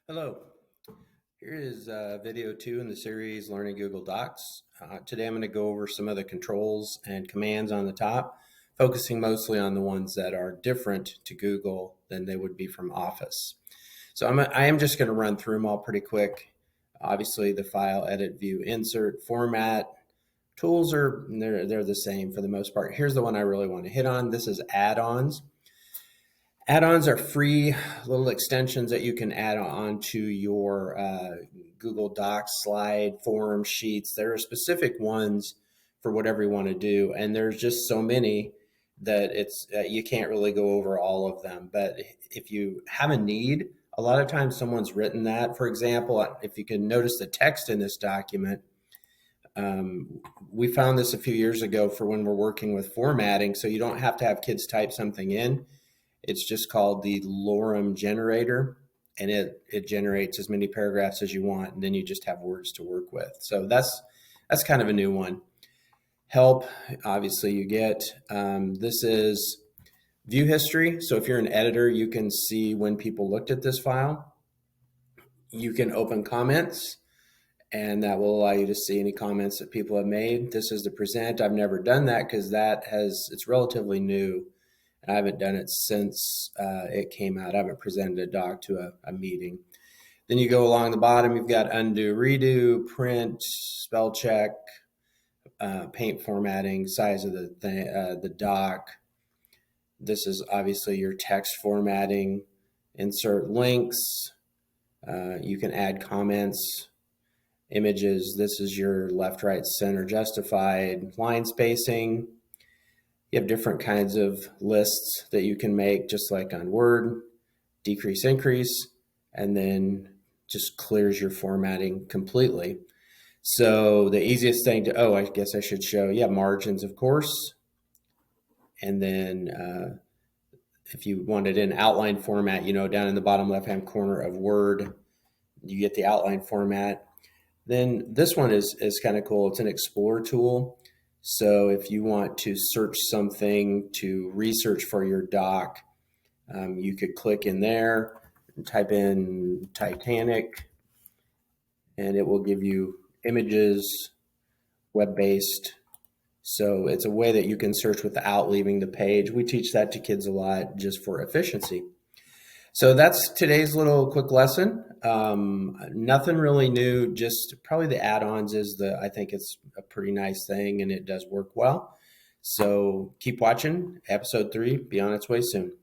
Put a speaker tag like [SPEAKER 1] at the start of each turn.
[SPEAKER 1] Hello, here is video 2 in the series Learning Google Docs. Today I'm going to go over some of the controls and commands on the top, focusing mostly on the ones that are different to Google than they would be from Office. So I am just going to run through them all pretty quick. Obviously the file, edit, view, insert, format, tools they're the same for the most part. Here's the one I really want to hit on. This is add-ons. Add-ons are free little extensions that you can add on to your Google Docs slide, form, sheets. There are specific ones for whatever you want to do, and there's just so many that you can't really go over all of them. But if you have a need, a lot of times someone's written that. For example, if you can notice the text in this document, we found this a few years ago for when we're working with formatting, so you don't have to have kids type something in. It's just called the Lorem generator, and it generates as many paragraphs as you want, and then you just have words to work with. So that's kind of a new one. Help, obviously you get. This is view history. So if you're an editor, you can see when people looked at this file. You can open comments, and that will allow you to see any comments that people have made. This is the present. I've never done that because it's relatively new. I haven't done it since it came out. I haven't presented a doc to a meeting. Then you go along the bottom, you've got undo, redo, print, spell check, paint formatting, size of the doc. This is obviously your text formatting, insert links. You can add comments, images. This is your left, right, center, justified, line spacing. You have different kinds of lists that you can make, just like on Word, decrease, increase, and then just clears your formatting completely. So the easiest thing I guess I should show, margins, of course. And then if you wanted an outline format, down in the bottom left-hand corner of Word, you get the outline format. Then this one is kind of cool. It's an Explorer tool. So if you want to search something to research for your doc, you could click in there and type in Titanic, and it will give you images, web-based. So it's a way that you can search without leaving the page. We teach that to kids a lot just for efficiency. So that's today's little quick lesson. Nothing really new, just probably the add-ons I think it's a pretty nice thing and it does work well. So keep watching. Episode 3, be on its way soon.